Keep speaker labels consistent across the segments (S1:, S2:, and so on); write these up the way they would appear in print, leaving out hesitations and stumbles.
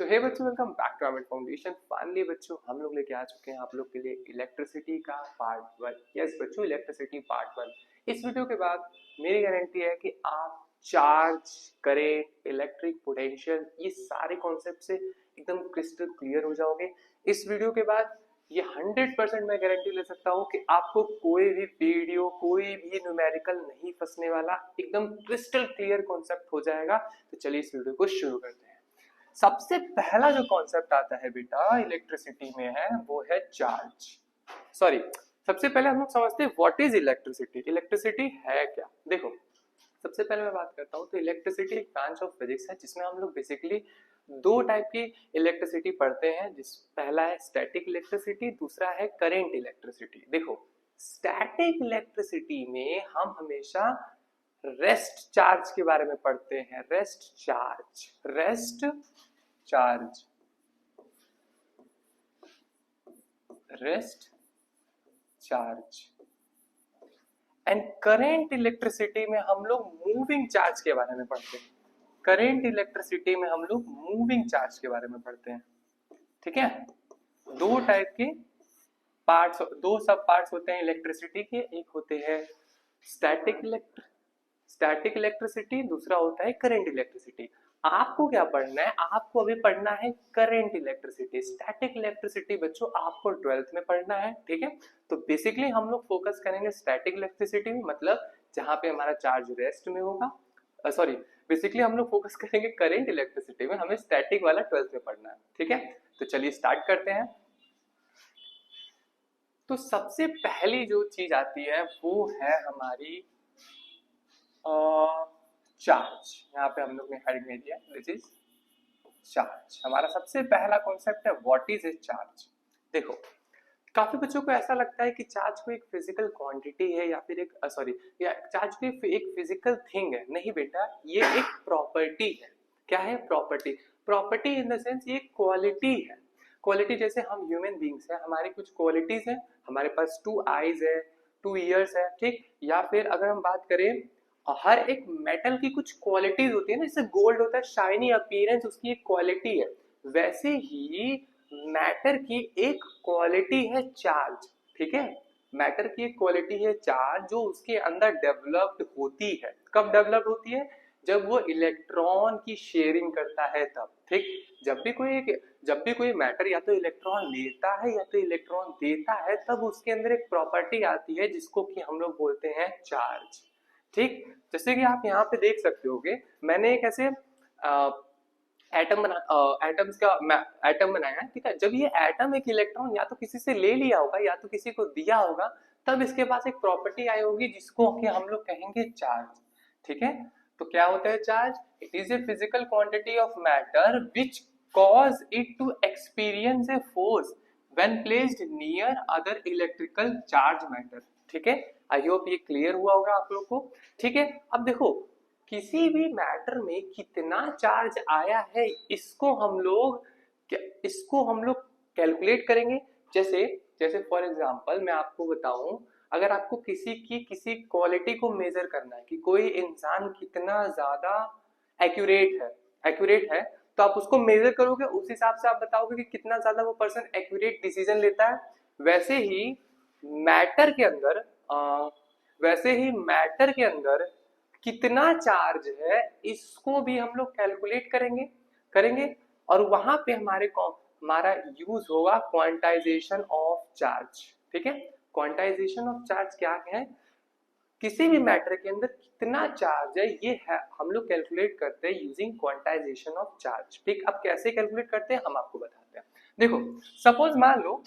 S1: सो hey बच्चों, welcome back to our foundation. Finally बच्चों हम लोग लेके आ चुके हैं आप लोग के लिए इलेक्ट्रिसिटी का पार्ट 1। यस बच्चों, इलेक्ट्रिसिटी पार्ट 1। इस वीडियो के बाद मेरी गारंटी है कि आप चार्ज, करेंट, इलेक्ट्रिक पोटेंशियल, ये सारे कॉन्सेप्ट से एकदम क्रिस्टल क्लियर हो जाओगे। इस वीडियो के बाद ये 100% मैं गारंटी ले सकता हूँ कि आपको कोई भी वीडियो, कोई भी न्यूमेरिकल नहीं फंसने वाला, एकदम क्रिस्टल क्लियर कॉन्सेप्ट हो जाएगा। तो चलिए इस वीडियो को शुरू करते हैं। सबसे पहला जो कॉन्सेप्ट आता है बेटा इलेक्ट्रिसिटी में है वो है चार्ज। सॉरी, सबसे पहले हम लोग समझते हैं व्हाट इज इलेक्ट्रिसिटी। इलेक्ट्रिसिटी है क्या? देखो, सबसे पहले मैं बात करता हूँ तो इलेक्ट्रिसिटी एक ब्रांच ऑफ फिजिक्स है जिसमें हम लोग बेसिकली दो टाइप की इलेक्ट्रिसिटी पढ़ते हैं। जिस पहला है स्टैटिक इलेक्ट्रिसिटी, दूसरा है करंट इलेक्ट्रिसिटी। देखो, स्टैटिक इलेक्ट्रिसिटी में हम हमेशा रेस्ट चार्ज के बारे में पढ़ते हैं। Rest charge, rest charge, rest charge. And current electricity में हम लोग मूविंग चार्ज के बारे में पढ़ते हैं। करेंट इलेक्ट्रिसिटी में हम लोग मूविंग चार्ज के बारे में पढ़ते हैं। ठीक है, दो टाइप के पार्ट्स, दो सब पार्ट्स होते हैं इलेक्ट्रिसिटी के। एक होते हैं स्टैटिक इलेक्ट्रिसिटी, दूसरा होता है करंट इलेक्ट्रिसिटी। आपको क्या पढ़ना है? आपको अभी पढ़ना है करंट इलेक्ट्रिसिटी। स्टैटिक इलेक्ट्रिसिटी बच्चों आपको 12th में पढ़ना है। ठीक है, तो बेसिकली हम लोग फोकस करेंगे स्टैटिक इलेक्ट्रिसिटी में, मतलब जहां पे हमारा चार्ज रेस्ट में होगा। सॉरी, बेसिकली हम लोग फोकस करेंगे करंट इलेक्ट्रिसिटी में, हमें स्टैटिक वाला 12th में पढ़ना है। ठीक है, तो चलिए स्टार्ट करते हैं। तो सबसे पहली जो चीज आती है वो है हमारी चार्ज। यहाँ पे हम लोग ने हेडिंग में दिया दिस इज चार्ज। हमारा सबसे पहला कॉन्सेप्ट है व्हाट इज ए चार्ज। देखो, काफी बच्चों को ऐसा लगता है कि चार्ज को एक फिजिकल क्वांटिटी है या फिर एक या चार्ज को एक फिजिकल थिंग है। नहीं बेटा, ये एक प्रॉपर्टी है। क्या है? Property. Property in the sense ये क्वालिटी है। क्वालिटी जैसे हम ह्यूमन बींग्स हैं, हमारी कुछ क्वालिटीज हैं। हमारे पास 2 आईज है, 2 ईयर्स है। ठीक, या फिर अगर हम बात करें, हर एक मेटल की कुछ क्वालिटीज होती है ना, जैसे गोल्ड होता है शाइनी अपीयरेंस, उसकी एक क्वालिटी है। वैसे ही मैटर की एक क्वालिटी है चार्ज। ठीक है, मैटर की एक क्वालिटी है चार्ज जो उसके अंदर डेवलप्ड होती है। कब डेवलप्ड होती है? जब वो इलेक्ट्रॉन की शेयरिंग करता है तब। ठीक, जब भी कोई मैटर या तो इलेक्ट्रॉन लेता है या तो इलेक्ट्रॉन देता है, तब उसके अंदर एक प्रॉपर्टी आती है जिसको कि हम लोग बोलते हैं चार्ज। ठीक, जैसे कि आप यहाँ पे देख सकते होगे, मैंने एक ऐसे एटम बनाया है। ठीक है, जब ये एटम एक इलेक्ट्रॉन या तो किसी से ले लिया होगा या तो किसी को दिया होगा, तब इसके पास एक प्रॉपर्टी आई होगी जिसको कि हम लोग कहेंगे चार्ज। ठीक है, तो क्या होता है charge? It is a physical quantity of matter which cause it to experience a force when placed near other electrical charge matter. ठीक है, आई होप ये क्लियर हुआ होगा आप लोग को। ठीक है, अब देखो, किसी भी मैटर में कितना चार्ज आया है इसको हम लोग कैलकुलेट करेंगे। जैसे जैसे फॉर एग्जांपल मैं आपको बताऊं, अगर आपको किसी क्वालिटी को मेजर करना है कि कोई इंसान कितना ज्यादा एक्यूरेट है, तो आप उसको मेजर करोगे, उस हिसाब से आप बताओगे कि कितना ज्यादा वो पर्सन एक्यूरेट डिसीजन लेता है। वैसे ही मैटर के अंदर कितना चार्ज है इसको भी हम लोग कैलकुलेट करेंगे और वहां पे हमारा यूज होगा क्वांटाइजेशन ऑफ चार्ज। ठीक है, क्वांटाइजेशन ऑफ चार्ज क्या है? किसी भी मैटर के अंदर कितना चार्ज है ये है हम लोग कैलकुलेट करते हैं यूजिंग क्वांटाइजेशन ऑफ चार्ज। ठीक, अब कैसे कैलकुलेट करते हैं हम आपको बताते हैं। देखो, सपोज मान लो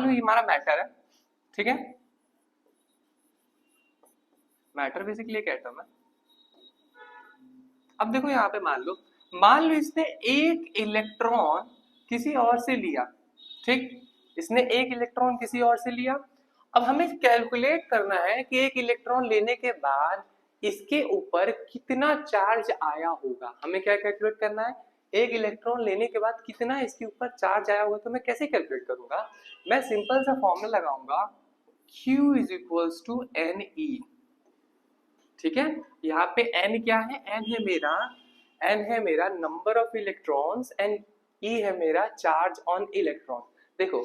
S1: ये हमारा मैटर है। ठीक है, मैटर बेसिकली एक एटम है। अब देखो यहाँ पे मान लो इसने एक इलेक्ट्रॉन किसी और से लिया। ठीक, इसने एक इलेक्ट्रॉन किसी और से लिया। अब हमें कैलकुलेट करना है कि एक इलेक्ट्रॉन लेने के बाद इसके ऊपर कितना चार्ज आया होगा। हमें क्या कैलकुलेट करना है? एक इलेक्ट्रॉन लेने के बाद कितना इसके ऊपर चार्ज आया होगा। तो मैं कैसे कैलकुलेट करूंगा? मैं सिंपल सा फॉर्मूला लगाऊंगा, Q is equals to NE। ठीक है, यहाँ पे n क्या है? n है मेरा n है मेरा number of electrons and e है मेरा चार्ज ऑन इलेक्ट्रॉन। देखो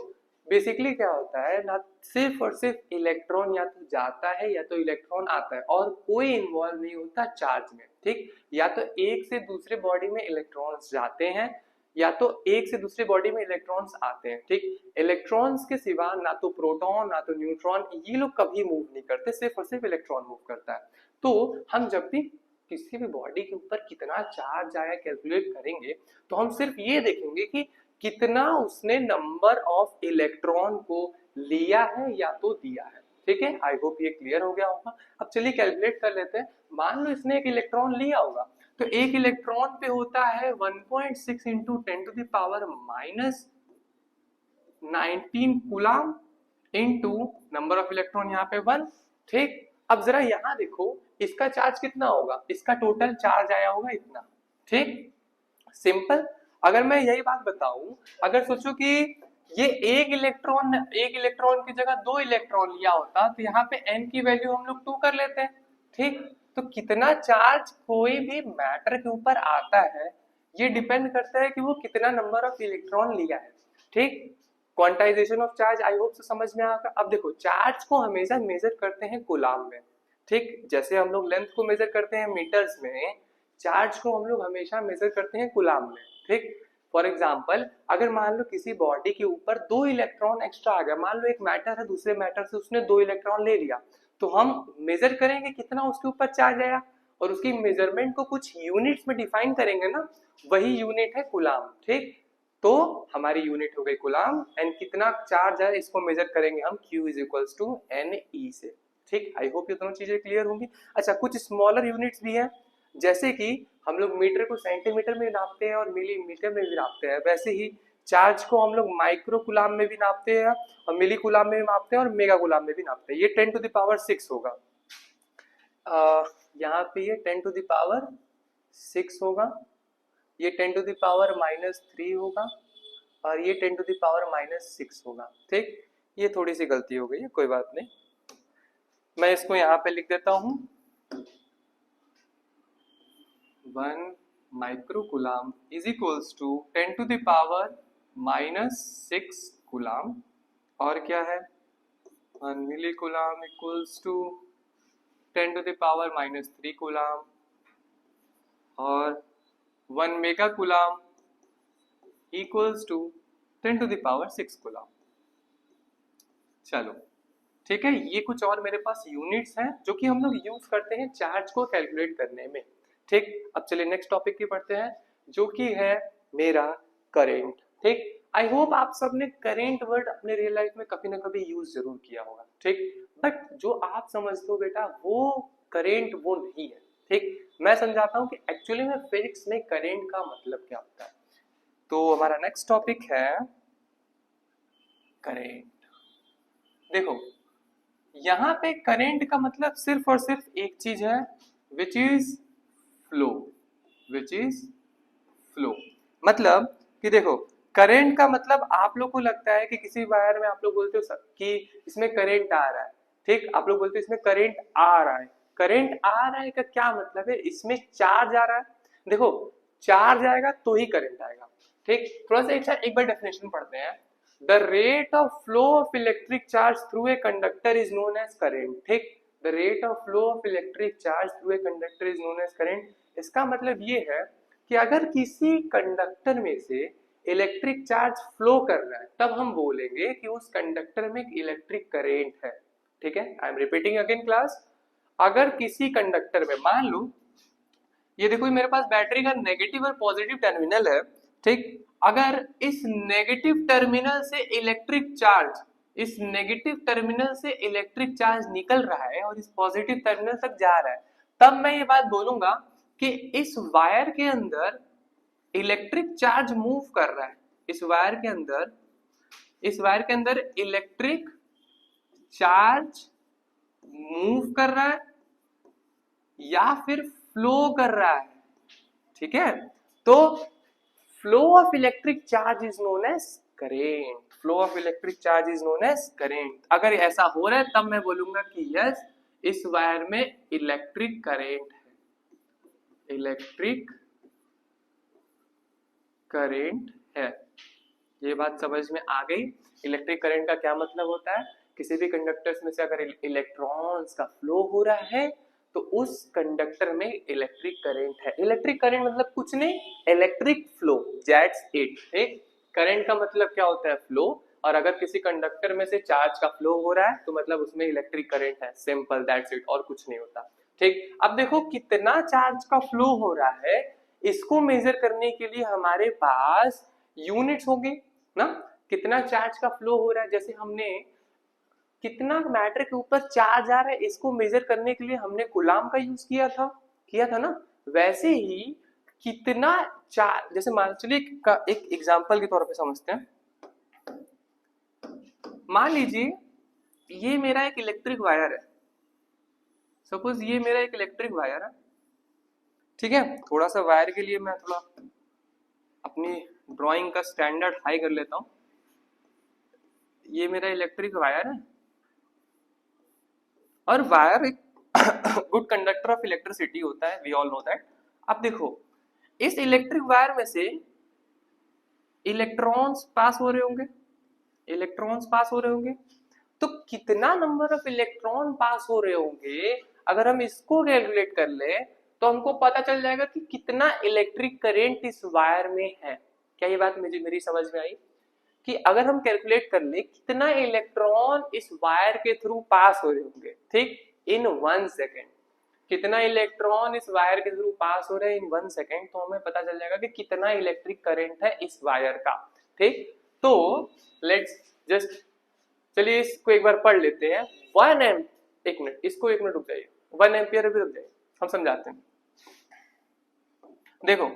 S1: बेसिकली क्या होता है ना, सिर्फ और सिर्फ इलेक्ट्रॉन या तो जाता है या तो इलेक्ट्रॉन आता है और कोई इन्वॉल्व नहीं होता चार्ज में, ठीक। या तो एक से दूसरे बॉडी में इलेक्ट्रॉन्स जाते हैं या तो एक से दूसरे बॉडी में इलेक्ट्रॉन्स आते हैं, ठीक। इलेक्ट्रॉन्स के सिवा ना तो प्रोटॉन ना तो न्यूट्रॉन ये लोग कभी मूव नहीं करते, सिर्फ और सिर्फ इलेक्ट्रॉन मूव करता है। तो हम जब भी किसी भी बॉडी के ऊपर कितना चार्ज आया कैलकुलेट करेंगे तो हम सिर्फ ये देखेंगे कि कितना उसने नंबर ऑफ इलेक्ट्रॉन को लिया है या तो दिया है, ठीक है। आई होप ये क्लियर हो गया होगा। अब चलिए कैलकुलेट कर लेते हैं। मान लो इसने एक इलेक्ट्रॉन लिया होगा तो एक इलेक्ट्रॉन पे होता है 1.6 into 10 to the power minus 19 coulomb into number of electron यहाँ पे 1, ठीक। अब जरा यहाँ देखो इसका चार्ज कितना होगा, इसका टोटल चार्ज आया होगा इतना, ठीक। सिंपल। अगर मैं यही बात बताऊं, अगर सोचो कि ये एक इलेक्ट्रॉन की जगह 2 इलेक्ट्रॉन लिया होता तो यहाँ पे n की वैल्यू हम लोग 2 कर लेते हैं, ठीक। तो कितना चार्ज कोई भी मैटर के ऊपर आता है ये डिपेंड करता है कि वो कितना नंबर ऑफ इलेक्ट्रॉन लिया है, ठीक। Quantization of charge I hope से समझ में आएगा। अब देखो चार्ज को हमेशा मेजर करते हैं कूलम में, ठीक। जैसे हम लोग लेंथ को मेजर करते हैं मीटर्स में, चार्ज को हम लोग हमेशा मेजर करते हैं कूलम में, ठीक। फॉर एग्जाम्पल अगर मान लो किसी बॉडी के ऊपर 2 इलेक्ट्रॉन एक्स्ट्रा आ गया, मान लो एक मैटर है दूसरे मैटर से उसने 2 इलेक्ट्रॉन ले लिया, तो हम मेजर करेंगे कितना उसके ऊपर चार्ज आया और उसकी मेजरमेंट को कुछ यूनिट्स में डिफाइन करेंगे ना, वही यूनिट है कूलम, ठीक। तो हमारी यूनिट हो गई कूलम एंड कितना चार्ज है इसको मेजर करेंगे हम Q is equals to NE से, ठीक। आई होप ये दोनों चीजें क्लियर होंगी। अच्छा कुछ स्मॉलर यूनिट्स भी हैं, जैसे कि हम लोग मीटर को सेंटीमीटर में नापते हैं और मिलीमीटर में भी नापते हैं, वैसे ही चार्ज को हम लोग माइक्रो कूलम में भी नापते हैं और मिली कूलम में भी नापते हैं और मेगा कूलम में भी नापते हैं। ये 10 टू द पावर 6 होगा, यहाँ पे ये 10 टू द पावर 6 होगा, ये 10 टू द पावर -3 होगा और ये 10 टू द पावर -6 होगा, ठीक। ये थोड़ी सी गलती हो गई है, कोई बात नहीं, मैं इसको यहाँ पे लिख देता हूँ 1 micro coulomb is equals to 10 to the power -6 coulomb और क्या है 1 milli coulomb equals to 10 to the power -3 coulomb और 1 mega coulomb equals to 10 to the power 6 coulomb. चलो ठीक है, ये कुछ और मेरे पास यूनिट्स हैं जो कि हम लोग यूज करते हैं चार्ज को कैलकुलेट करने में, ठीक। अब चलिए नेक्स्ट टॉपिक की पढ़ते हैं जो कि है मेरा करेंट, ठीक। आई होप आप सबने करेंट वर्ड अपने रियल लाइफ में कभी ना कभी यूज जरूर किया होगा, ठीक। बट जो आप समझते हो बेटा वो करेंट वो नहीं है, ठीक। मैं समझाता हूँ कि एक्चुअली में फिजिक्स में करेंट का मतलब क्या होता है। तो हमारा नेक्स्ट टॉपिक है करेंट। देखो यहाँ पे करेंट का मतलब सिर्फ और सिर्फ एक चीज है which is flow, which is flow. मतलब कि देखो करंट का मतलब आप लोग को लगता है कि किसी वायर में आप लोग बोलते हो कि इसमें करंट आ रहा है, ठीक। आप लोग बोलते हो इसमें करंट आ रहा है। करंट आ रहा है का क्या मतलब है, इसमें चार्ज आ रहा है। देखो चार्ज आएगा तो ही करंट आएगा, ठीक। थोड़ा सा एक बार डेफिनेशन पढ़ते हैं। The rate of flow of electric charge through a conductor is known as current, ठीक। The rate of flow of electric charge through a conductor is known as current. इसका मतलब ये है कि अगर किसी कंडक्टर में से इलेक्ट्रिक चार्ज फ्लो कर रहा है तब हम बोलेंगे कि उस कंडक्टर में इलेक्ट्रिक करंट है, ठीक है। I am repeating again class. अगर किसी कंडक्टर में मान लो ये देखो मेरे पास बैटरी का नेगेटिव और पॉजिटिव टर्मिनल है, ठीक। अगर इस नेगेटिव टर्मिनल से इलेक्ट्रिक चार्ज, इस नेगेटिव टर्मिनल से इलेक्ट्रिक चार्ज निकल रहा है और इस पॉजिटिव टर्मिनल तक जा रहा है, तब मैं ये बात बोलूंगा कि इस वायर के अंदर इलेक्ट्रिक चार्ज मूव कर रहा है। इस वायर के अंदर इलेक्ट्रिक चार्ज मूव कर रहा है या फिर फ्लो कर रहा है, ठीक है। तो flow of electric charge is known as current, flow of electric charge is known as current. अगर ऐसा हो रहा है तब मैं बोलूंगा कि यस इस वायर में इलेक्ट्रिक करेंट है, इलेक्ट्रिक करंट है। ये बात समझ में आ गई। इलेक्ट्रिक करंट का क्या मतलब होता है? किसी भी कंडक्टर्स में से अगर इलेक्ट्रॉन्स का फ्लो हो रहा है तो उस कंडक्टर में इलेक्ट्रिक करंट है। इलेक्ट्रिक करंट मतलब कुछ नहीं, इलेक्ट्रिक फ्लो, दैट्स इट। ठीक, करंट का मतलब क्या होता है? फ्लो। और अगर किसी कंडक्टर में से चार्ज का फ्लो हो रहा है तो मतलब उसमें इलेक्ट्रिक करंट है, सिंपल, दैट्स इट, और कुछ नहीं होता। ठीक, अब देखो कितना चार्ज का फ्लो हो रहा है, इसको मेजर करने के लिए हमारे पास यूनिट्स होंगे ना। कितना चार्ज का फ्लो हो रहा है, जैसे हमने कितना मैटर के ऊपर चार्ज आ रहा है, इसको मेजर करने के लिए हमने कूलाम का यूज किया था ना। वैसे ही कितना चार्ज, जैसे मान चलिए एक एग्जांपल के तौर पे समझते हैं। मान लीजिए ये मेरा एक इलेक्ट्रिक वायर है, सपोज ये मेरा एक इलेक्ट्रिक वायर है, ठीक है। थोड़ा सा वायर के लिए मैं थोड़ा अपनी ड्राइंग का स्टैंडर्ड हाई कर लेता हूं। ये मेरा इलेक्ट्रिक वायर है और वायर एक गुड कंडक्टर ऑफ इलेक्ट्रिसिटी होता है, वी ऑल नो दैट। अब देखो इस इलेक्ट्रिक वायर में से इलेक्ट्रॉन्स पास हो रहे होंगे, इलेक्ट्रॉन्स पास हो रहे होंगे, तो कितना नंबर ऑफ इलेक्ट्रॉन पास हो रहे होंगे, अगर हम इसको कैलकुलेट कर ले तो हमको पता चल जाएगा कि कितना इलेक्ट्रिक करंट इस वायर में है। क्या ये बात मेरी समझ में आई? कि अगर हम कैलकुलेट कर ले कितना इलेक्ट्रॉन इस वायर के थ्रू पास हो रहे होंगे, ठीक, इन 1 सेकेंड, कितना इलेक्ट्रॉन इस वायर के थ्रू पास हो रहे हैं इन 1 सेकेंड, तो हमें पता चल जाएगा कि कितना इलेक्ट्रिक करंट है इस वायर का। ठीक, तो लेट्स जस्ट, चलिए इसको एक बार पढ़ लेते हैं। 1 एम, एक मिनट, इसको एक मिनट रुक जाइए, 1 एम्पियर भी रुक जाइए, हम समझाते हैं। देखो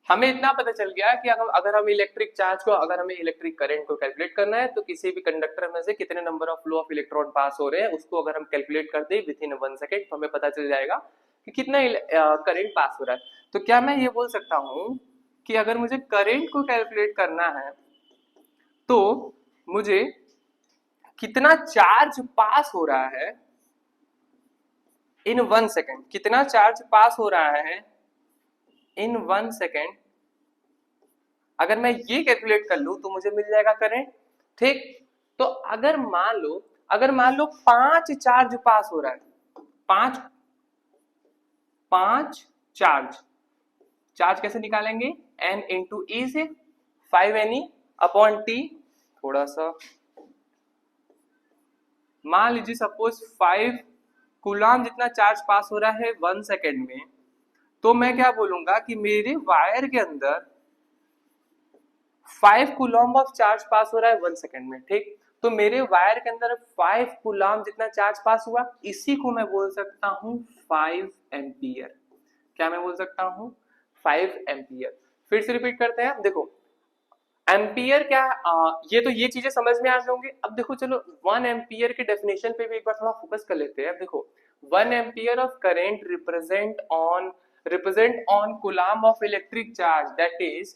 S1: हमें इतना पता चल गया कि अगर हम इलेक्ट्रिक चार्ज को, अगर हमें इलेक्ट्रिक करंट को कैलकुलेट करना है तो किसी भी कंडक्टर में से कितने number of flow of electron pass हो रहे हैं उसको अगर हम कैलकुलेट कर दे विद इन 1 सेकेंड तो हमें पता चल जाएगा कि कितना करंट पास हो रहा है। तो क्या मैं ये बोल सकता हूं कि अगर मुझे करंट को कैलकुलेट करना है तो मुझे कितना चार्ज पास हो रहा है इन 1 सेकेंड, कितना चार्ज पास हो रहा है इन 1 सेकेंड, अगर मैं ये कैलकुलेट कर लूं तो मुझे मिल जाएगा करंट। ठीक, तो अगर मान लो 5 चार्ज पास हो रहा है, 5 चार्ज कैसे निकालेंगे? n इंटू ई से 5ne अपॉन टी। थोड़ा सा मान लीजिए सपोज 5 कूलाम जितना चार्ज पास हो रहा है 1 सेकेंड में, तो मैं क्या बोलूंगा कि मेरे वायर के अंदर 5 कूलम ऑफ चार्ज पास हो रहा है 1 सेकेंड में। ठीक, तो मेरे वायर के अंदर 5 कूलम जितना चार्ज पास हुआ, इसी को मैं बोल सकता हूं 5 एम्पियर। क्या मैं बोल सकता हूं? 5 एम्पियर। फिर से रिपीट करते हैं। देखो एम्पियर क्या, ये चीजें समझ में आ जाओगे। अब देखो चलो 1 एम्पियर के डेफिनेशन पे भी एक बार थोड़ा फोकस कर लेते हैं। देखो 1 ampere of current represent on coulomb of electric charge, that is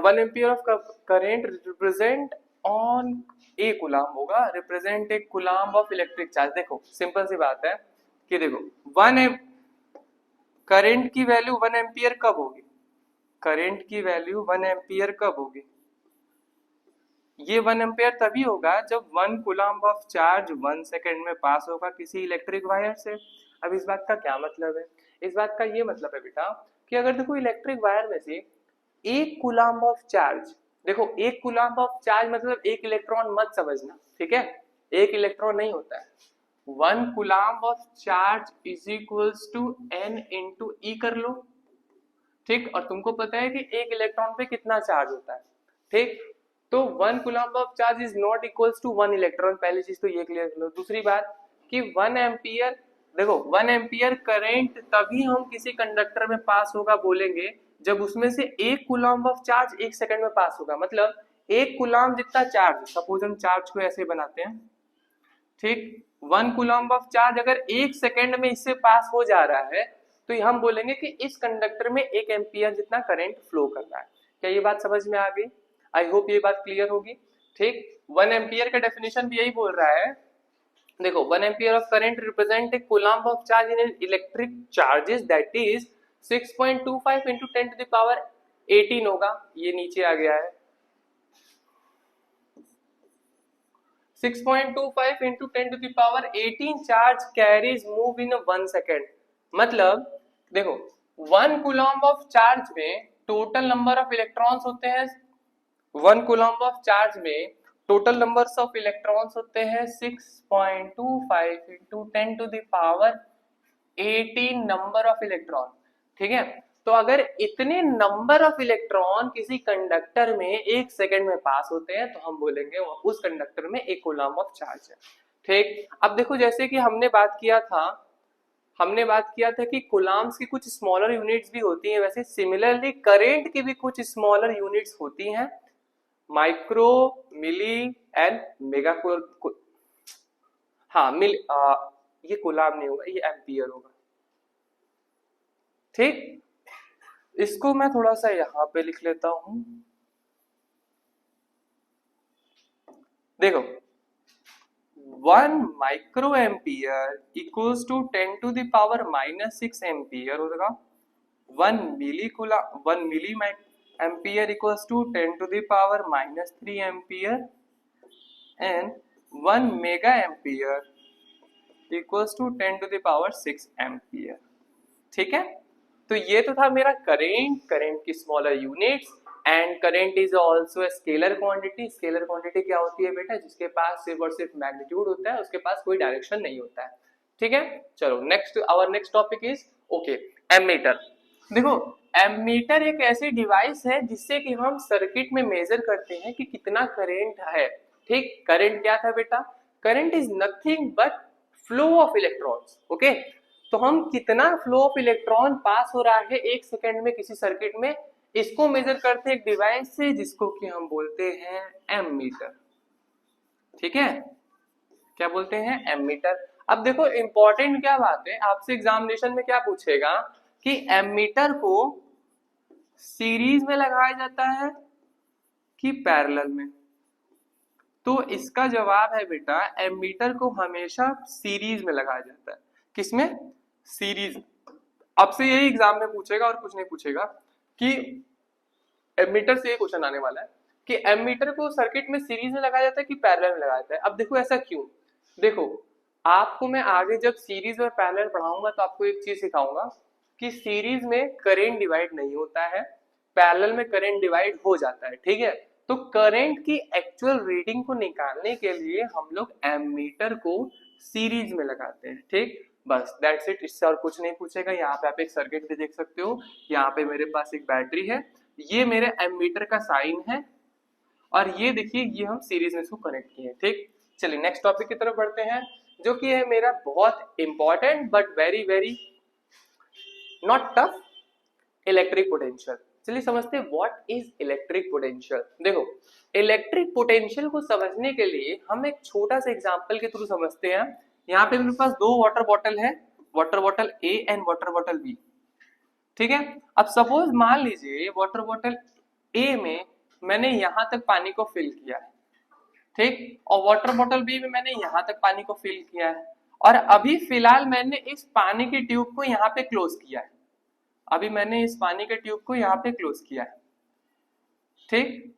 S1: 1 ampere of current represent on a coulomb होगा, represent a coulomb of electric charge. देखो सिंपल सी बात है कि देखो करंट की वैल्यू 1 एम्पियर कब होगी? करंट की वैल्यू 1 एम्पियर कब होगी? ये 1 एम्पियर तभी होगा जब 1 कूलम ऑफ चार्ज 1 सेकेंड में पास होगा किसी इलेक्ट्रिक वायर से। अब इस बात का क्या मतलब है? इस बात का ये मतलब है बेटा कि अगर देखो इलेक्ट्रिक वायर में से 1 कूलम ऑफ चार्ज, देखो 1 कूलम ऑफ चार्ज मतलब 1 इलेक्ट्रॉन मत समझना, ठीक है, 1 इलेक्ट्रॉन नहीं होता है। 1 coulomb of charge is equals to n into E कर लो, ठीक, और तुमको पता है कि 1 इलेक्ट्रॉन पे कितना चार्ज होता है। ठीक, तो 1 coulomb of charge is not equals to 1 electron, पहली चीज तो ये क्लियर कर लो। दूसरी बात कि 1 एम्पियर, देखो 1 एम्पियर करंट तभी हम किसी कंडक्टर में पास होगा बोलेंगे जब उसमें से 1 कूलम ऑफ चार्ज 1 सेकंड में पास होगा। मतलब 1 कूलम जितना चार्ज, सपोज हम चार्ज को ऐसे बनाते हैं, ठीक, 1 कूलम ऑफ चार्ज अगर 1 सेकंड में इससे पास हो जा रहा है तो हम बोलेंगे कि इस कंडक्टर में 1 एम्पियर जितना करंट फ्लो कर रहा है। क्या ये बात समझ में आ गई? आई होप ये बात क्लियर होगी। ठीक, 1 एम्पियर का डेफिनेशन भी यही बोल रहा है। देखो 1 ampere of current represent a coulomb of charge in electric charges that is 6.25 into 10 to the power 18 होगा, ये नीचे आ गया है। 6.25 into 10 to the power 18 charge carries move in 1 second। मतलब देखो 1 कूलम्ब ऑफ चार्ज में टोटल नंबर ऑफ इलेक्ट्रॉन्स होते हैं, 1 कूलम्ब ऑफ चार्ज में टोटल नंबर्स ऑफ इलेक्ट्रॉन्स होते हैं 6.25 into 10 to the power 18 number of electron. ठीक है, तो अगर इतने नंबर ऑफ इलेक्ट्रॉन किसी कंडक्टर में एक सेकंड में पास होते हैं तो हम बोलेंगे उस कंडक्टर में एक कूलम्ब ऑफ चार्ज है। ठीक, अब देखो जैसे कि हमने बात किया था कि कूलम्ब्स की कुछ स्मॉलर यूनिट्स भी होती हैं, वैसे सिमिलरली करंट की भी कुछ स्मॉलर यूनिट्स होती हैं, माइक्रो, मिली एंड मेगा। हाँ ये कूलम्ब नहीं होगा, ये एम्पियर होगा। ठीक, इसको मैं थोड़ा सा यहां पे लिख लेता हूं। देखो 1 micro ampere equals to 10 to the power -6 ampere होगा। 1 milli ampere equals to 10 to the power -3 ampere and 1 mega ampere equals to 10 to the power 6 ampere. ठीक है, तो ये तो था मेरा करंट की smaller units. And current is also scalar quantity. Scalar quantity क्या होती है बेटा? जिसके पास सिर्फ और सिर्फ मैग्नीट्यूड होता है, उसके पास कोई डायरेक्शन नहीं होता है। ठीक है, चलो our next topic is ammeter. देखो एमीटर एक ऐसी डिवाइस है जिससे कि हम सर्किट में मेजर करते हैं कि कितना करंट है। ठीक, करंट क्या था बेटा? Current is nothing but flow of electrons. Okay, तो हम कितना फ्लो ऑफ इलेक्ट्रॉन पास हो रहा है एक सेकेंड में किसी सर्किट में, इसको मेजर करते हैं एक डिवाइस से जिसको कि हम बोलते हैं एमीटर। ठीक है, क्या बोलते हैं? एमीटर। अब देखो इंपॉर्टेंट क्या बात है, आपसे एग्जामिनेशन में क्या पूछेगा कि एमीटर को सीरीज में लगाया जाता है कि पैरेलल में? तो इसका जवाब है बेटा एमीटर को हमेशा सीरीज में लगाया जाता है। किसमें? सीरीज। आपसे यही एग्जाम में पूछेगा और कुछ नहीं पूछेगा कि एमीटर से ये क्वेश्चन आने वाला है कि एमीटर को सर्किट में सीरीज में लगाया जाता है कि पैरेलल में लगाया जाता है। अब देखो ऐसा क्यों? देखो आपको मैं आगे जब सीरीज और पैरेलल पढ़ाऊंगा तो आपको एक चीज सिखाऊंगा कि सीरीज में करंट डिवाइड नहीं होता है, पैरेलल में करंट डिवाइड हो जाता है। ठीक है, तो करंट की एक्चुअल रीडिंग को निकालने के लिए हम लोग एमीटर को सीरीज में लगाते हैं। ठीक, बस दैट्स इट, इससे और कुछ नहीं पूछेगा। यहाँ पे आप एक सर्किट भी देख सकते हो, यहाँ पे मेरे पास एक बैटरी है, ये मेरे एमीटर का साइन है और ये देखिए ये हम सीरीज में इसको कनेक्ट किए। ठीक, चलिए नेक्स्ट टॉपिक की तरफ बढ़ते हैं जो कि है मेरा बहुत important but very very not tough, electric potential. चलिए समझते हैं व्हाट इज इलेक्ट्रिक पोटेंशियल। देखो इलेक्ट्रिक पोटेंशियल को समझने के लिए हम एक छोटा सा एग्जांपल के थ्रू समझते हैं। यहाँ पे मेरे पास दो वाटर बॉटल है, water bottle A and water bottle B. ठीक है, अब सपोज मान लीजिए वाटर बॉटल ए में मैंने यहां तक पानी को फिल किया है, ठीक, और वाटर बॉटल बी में मैंने यहां तक पानी को फिल किया है, और अभी फिलहाल मैंने इस पानी की ट्यूब को यहाँ पे क्लोज किया है। अभी मैंने इस पानी के ट्यूब को यहाँ पे क्लोज किया है। ठीक,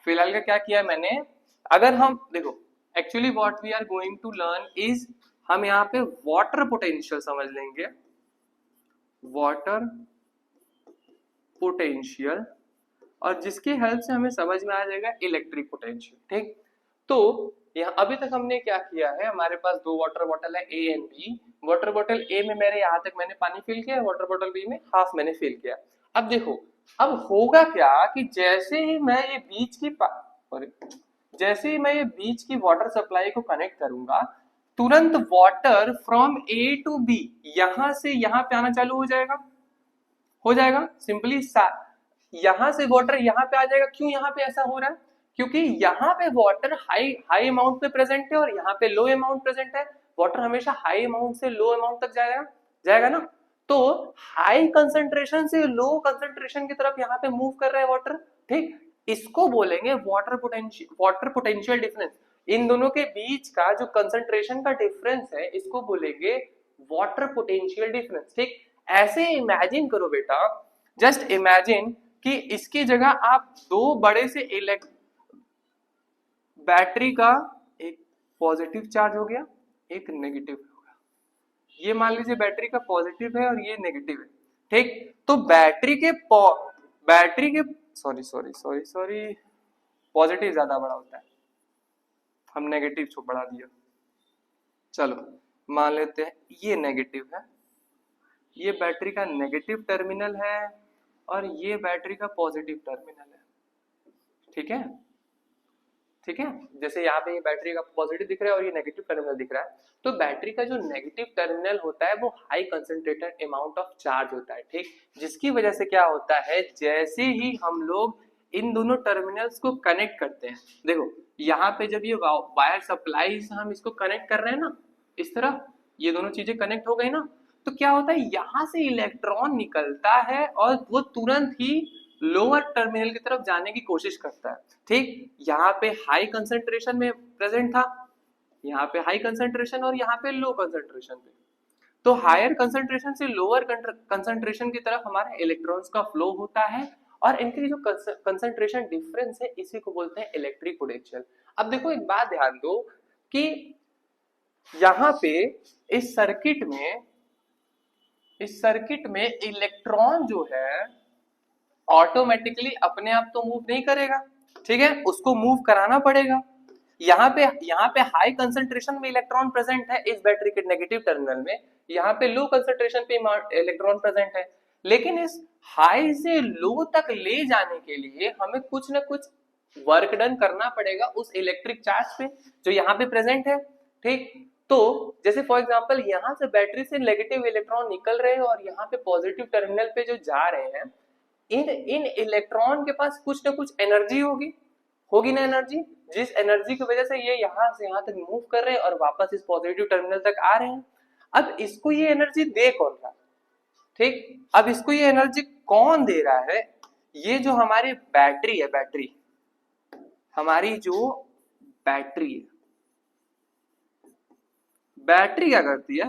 S1: फिलहाल का क्या किया है मैंने? अगर हम देखो actually what we are going to learn is, हम यहाँ पे वाटर पोटेंशियल समझ लेंगे, वाटर पोटेंशियल, और जिसकी हेल्प से हमें समझ में आ जाएगा इलेक्ट्रिक पोटेंशियल। ठीक, तो यहाँ अभी तक हमने क्या किया है, हमारे पास दो वाटर बॉटल है A and B. Water bottle A में मेरे यहाँ तक मैंने पानी फिल किया, वाटर बॉटल बी में हाफ मैंने फिल किया। अब देखो अब होगा क्या कि जैसे ही मैं ये बीच की वाटर सप्लाई को कनेक्ट करूंगा, तुरंत water from A to B यहां से यहां पे आना चालू हो जाएगा सिंपली। यहां से वाटर यहाँ पे आ जाएगा। क्यों यहाँ पे ऐसा हो रहा है? क्योंकि यहाँ पे वाटर हाई अमाउंट पे प्रेजेंट है और यहाँ पे लो अमाउंट प्रेजेंट है। वाटर हमेशा हाई अमाउंट से लो अमाउंट तक जाएगा ना, तो हाई कंसंट्रेशन से लो कंसंट्रेशन की तरफ यहाँ पे मूव कर रहा है वाटर। ठीक, इसको बोलेंगे वाटर पोटेंशियल डिफरेंस। इन दोनों के बीच का जो कंसंट्रेशन का डिफरेंस है इसको बोलेंगे वाटर पोटेंशियल डिफरेंस। ठीक, ऐसे इमेजिन करो बेटा, जस्ट इमेजिन कि इसकी जगह आप दो बड़े से बैटरी का एक पॉजिटिव चार्ज हो गया, एक नेगेटिव हो गया। ये मान लीजिए बैटरी का पॉजिटिव है और ये नेगेटिव है, ठीक। तो बैटरी के sorry sorry sorry sorry positive ज्यादा बड़ा होता है, हम नेगेटिव छो बढ़ा दिया। चलो मान लेते हैं ये नेगेटिव है, ये बैटरी का नेगेटिव टर्मिनल है और ये बैटरी का पॉजिटिव टर्मिनल है, ठीक है। ठीक है, जैसे यहाँ पे ये बैटरी का पॉजिटिव दिख रहा है और ये नेगेटिव टर्मिनल दिख रहा है। तो बैटरी का जो नेगेटिव टर्मिनल होता है वो high concentrated amount of charge होता है, ठीक। जिसकी वजह से क्या होता है, जैसे ही हम लोग इन दोनों टर्मिनल्स को कनेक्ट करते हैं, देखो यहाँ पे जब ये वायर सप्लाई से हम इसको कनेक्ट कर रहे हैं ना, इस तरह ये दोनों चीजें कनेक्ट हो गई ना, तो क्या होता है यहाँ से इलेक्ट्रॉन निकलता है और वो तुरंत ही लोअर टर्मिनल की तरफ जाने की कोशिश करता है, ठीक। यहाँ पे हाई कंसंट्रेशन में प्रेजेंट था, यहाँ पे हाई कंसंट्रेशन और यहाँ पे लो कंसंट्रेशन पे। तो हायर कंसंट्रेशन से लोअर कंसंट्रेशन की तरफ हमारे इलेक्ट्रॉन्स का फ्लो होता है और इनकी जो कंसंट्रेशन डिफरेंस है इसी को बोलते हैं इलेक्ट्रिक पोटेंशियल। अब देखो एक बात ध्यान दो कि यहाँ पे इस सर्किट में इलेक्ट्रॉन जो है ऑटोमेटिकली अपने आप तो मूव नहीं करेगा, ठीक है, उसको मूव कराना पड़ेगा। यहाँ पे हाई कंसंट्रेशन में इलेक्ट्रॉन प्रेजेंट है इस बैटरी के नेगेटिव टर्मिनल में, यहाँ पे लो कंसंट्रेशन पे इलेक्ट्रॉन प्रेजेंट है, लेकिन इस हाई से लो तक ले जाने के लिए हमें कुछ ना कुछ वर्क डन करना पड़ेगा उस इलेक्ट्रिक चार्ज पे जो यहाँ पे प्रेजेंट है, ठीक। तो जैसे फॉर एग्जांपल यहाँ से बैटरी से नेगेटिव इलेक्ट्रॉन निकल रहे हैं और यहाँ पे पॉजिटिव टर्मिनल पे जो जा रहे हैं, इन इलेक्ट्रॉन के पास कुछ ना कुछ एनर्जी होगी ना एनर्जी, जिस एनर्जी की वजह से ये यहाँ से यहाँ तक मूव कर रहे हैं और वापस इस पॉजिटिव टर्मिनल तक आ रहे हैं। अब इसको ये एनर्जी दे कौन रहा है, ठीक। अब इसको ये एनर्जी कौन दे रहा है, ये जो हमारी बैटरी है, हमारी जो बैटरी है, बैटरी क्या करती है,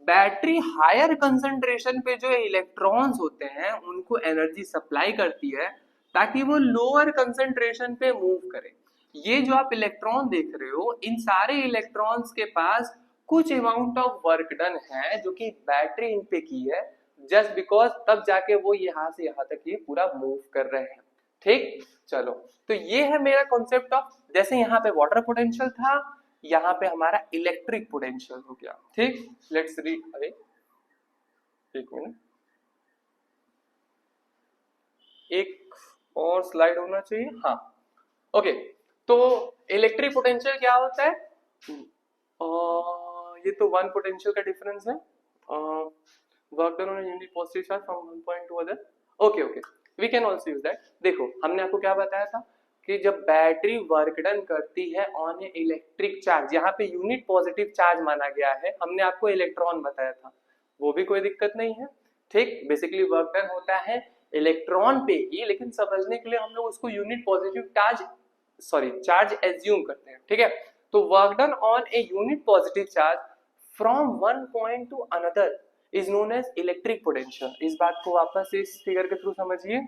S1: बैटरी हायर कंसंट्रेशन पे जो इलेक्ट्रॉन्स होते हैं उनको एनर्जी सप्लाई करती है ताकि वो लोअर कंसंट्रेशन पे मूव करे। ये जो आप इलेक्ट्रॉन देख रहे हो, इन सारे इलेक्ट्रॉन्स के पास कुछ अमाउंट ऑफ वर्क डन है जो कि बैटरी इन पे की है, जस्ट बिकॉज तब जाके वो यहाँ से यहाँ तक ये पूरा मूव कर रहे हैं, ठीक। चलो तो ये है मेरा कॉन्सेप्ट ऑफ, जैसे यहाँ पे वाटर पोटेंशियल था, यहाँ पे हमारा इलेक्ट्रिक पोटेंशियल हो गया, ठीक। लेट्स रीड, अरे एक मिनट, एक और स्लाइड होना चाहिए, हाँ ओके। तो इलेक्ट्रिक पोटेंशियल क्या होता है, ये तो वन पोटेंशियल का डिफरेंस है, work done on a unit positive charge from one point to other, okay okay, we can also use that. देखो हमने आपको क्या बताया था कि जब बैटरी वर्क डन करती है ऑन ए इलेक्ट्रिक चार्ज, यहाँ पे यूनिट पॉजिटिव चार्ज माना गया है, हमने आपको इलेक्ट्रॉन बताया था, वो भी कोई दिक्कत नहीं है, ठीक। बेसिकली वर्क डन होता है इलेक्ट्रॉन पे ही, लेकिन समझने के लिए हम लोग उसको यूनिट पॉजिटिव चार्ज एज्यूम करते हैं, ठीक है। तो work done on a unit positive charge from one point to another is known as electric potential. इस बात को वापस इस फिगर के थ्रू समझिए,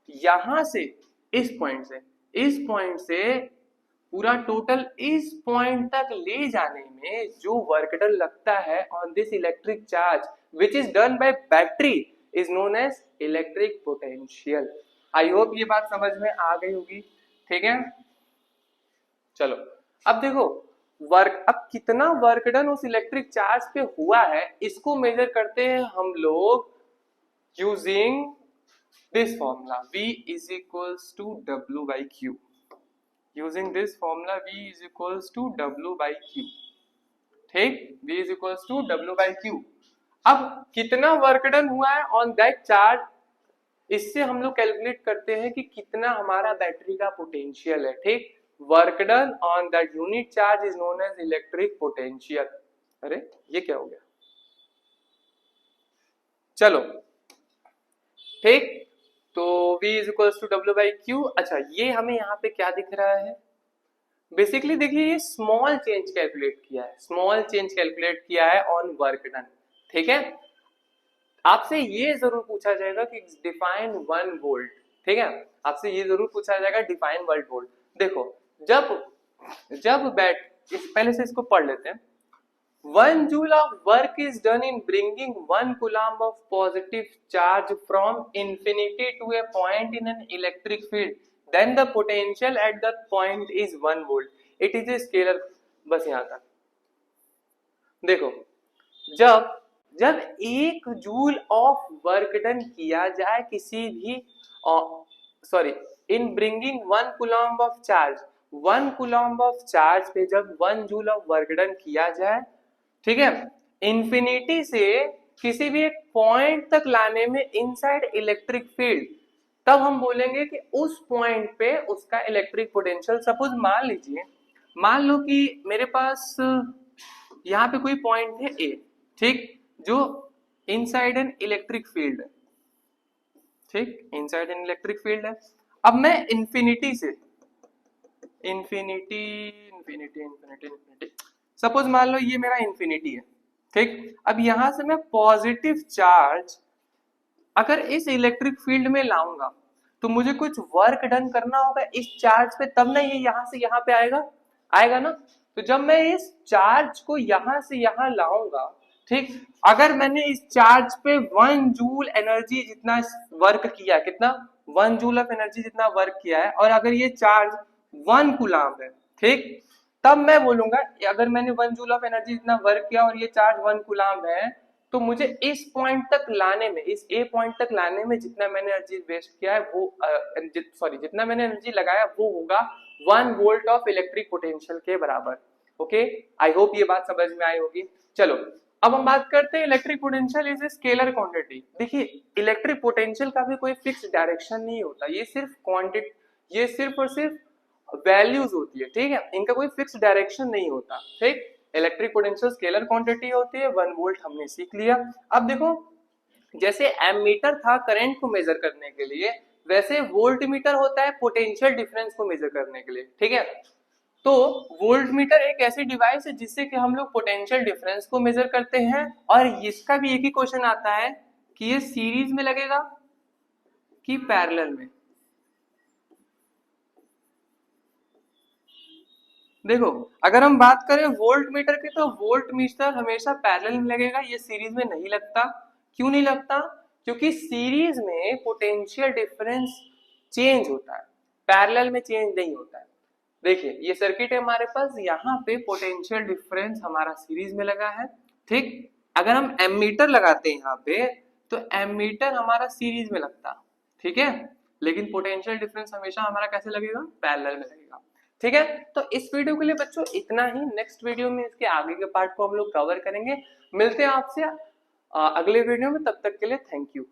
S1: यहां से इस पॉइंट से पूरा टोटल इस पॉइंट तक ले जाने में जो वर्क डन लगता है on this electric charge which is done by battery is known as electric potential. I hope ये बात समझ में आ गई होगी, ठीक है। चलो अब देखो अब कितना वर्क डन उस इलेक्ट्रिक चार्ज पे हुआ है इसको मेजर करते हैं हम लोग using this formula V is equals to W by Q। Using this formula V is equals to W by Q, ठीक, V is equals to W by Q। अब कितना वर्क डन हुआ है ऑन दैट चार्ज, इससे हम लोग calculate करते हैं कि कितना हमारा बैटरी का पोटेंशियल है, ठीक। Work done on that unit charge is known as electric potential. अरे ये क्या हो गया, चलो ठीक, तो V is equals to W by Q। अच्छा ये हमें यहाँ पे क्या दिख रहा है, बेसिकली देखिए ये स्मॉल चेंज कैलकुलेट किया है ऑन वर्क डन, ठीक है। आपसे ये जरूर पूछा जाएगा कि डिफाइन 1 वोल्ट, ठीक है, आपसे ये जरूर पूछा जाएगा डिफाइन 1 वोल्ट। देखो जब पहले से इसको पढ़ लेते हैं। 1 joule of work is done in bringing 1 coulomb of positive charge from infinity to a point in an electric field. Then the potential at that point is 1 volt. It is a scalar. बस यहाँ तक। देखो जब 1 joule of work done किया जाए किसी भी in bringing 1 coulomb of charge, 1 coulomb of charge पे जब 1 जूल ऑफ वर्क डन किया जाए, ठीक है, इंफिनिटी से किसी भी एक पॉइंट तक लाने में इनसाइड इलेक्ट्रिक फील्ड, तब हम बोलेंगे कि उस पॉइंट पे उसका इलेक्ट्रिक पोटेंशियल। सपोज मान लो कि मेरे पास यहाँ पे कोई पॉइंट है ए, ठीक, जो इनसाइड एन इलेक्ट्रिक फील्ड है, ठीक, इनसाइड एन इलेक्ट्रिक फील्ड है। अब मैं इंफिनिटी से इंफिनिटी सपोज मान लो ये मेरा इंफिनिटी है, ठीक। अब यहां से मैं पॉजिटिव चार्ज अगर इस इलेक्ट्रिक फील्ड में लाऊंगा तो मुझे कुछ वर्क डन करना होगा इस चार्ज पे, तब ना ये यहां से यहां पे आएगा ना। तो जब मैं इस चार्ज को यहां से यहां लाऊंगा, ठीक, अगर मैंने इस चार्ज पे 1 जूल एनर्जी जितना वर्क किया, कितना 1 जूल ऑफ एनर्जी जितना वर्क किया है, और अगर ये चार्ज 1 कूलम्ब है, ठीक, तब मैं बोलूंगा अगर मैंने 1 जूल ऑफ एनर्जी जितना वर्क किया और ये चार्ज 1 कूलम्ब है, तो मुझे इस पॉइंट तक लाने में, इस ए पॉइंट तक लाने में जितना मैंने एनर्जी वेस्ट किया है वो जितना मैंने एनर्जी लगाया वो होगा 1 वोल्ट ऑफ इलेक्ट्रिक पोटेंशियल के बराबर। ओके, आई होप ये बात समझ में आई होगी। चलो अब हम बात करते हैं electric potential is a scalar quantity. देखिए इलेक्ट्रिक पोटेंशियल का भी कोई फिक्स डायरेक्शन नहीं होता, ये सिर्फ क्वांटिटी, ये सिर्फ और सिर्फ वैल्यूज होती है, ठीक है, इनका कोई फिक्स डायरेक्शन नहीं होता, ठीक। इलेक्ट्रिक पोटेंशियल स्केलर क्वांटिटी होती है, 1 वोल्ट हमने सीख लिया। अब देखो जैसे एमीटर था करंट को मेजर करने के लिए, वैसे वोल्ट मीटर होता है पोटेंशियल डिफरेंस को मेजर करने के लिए, ठीक है। तो वोल्ट मीटर एक ऐसी डिवाइस है जिससे कि हम लोग पोटेंशियल डिफरेंस को मेजर करते हैं, और इसका भी एक ही क्वेश्चन आता है कि ये सीरीज में लगेगा कि पैरेलल में। देखो अगर हम बात करें वोल्ट मीटर की, तो वोल्ट मीटर हमेशा पैरेलल में लगेगा, ये सीरीज में नहीं लगता। क्यों नहीं लगता? क्योंकि सीरीज में पोटेंशियल डिफरेंस चेंज होता है, पैरेलल में चेंज नहीं होता है। देखिए ये सर्किट है हमारे पास, यहाँ पे पोटेंशियल डिफरेंस हमारा सीरीज में लगा है, ठीक। अगर हम एमीटर लगाते हैं यहाँ पे, तो एमीटर हमारा सीरीज में लगता, ठीक है, लेकिन पोटेंशियल डिफरेंस हमेशा हमारा कैसे लगेगा? पैरेलल में लगेगा, ठीक है। तो इस वीडियो के लिए बच्चों इतना ही, नेक्स्ट वीडियो में इसके आगे के पार्ट को हम लोग कवर करेंगे। मिलते हैं आपसे अगले वीडियो में, तब तक के लिए थैंक यू।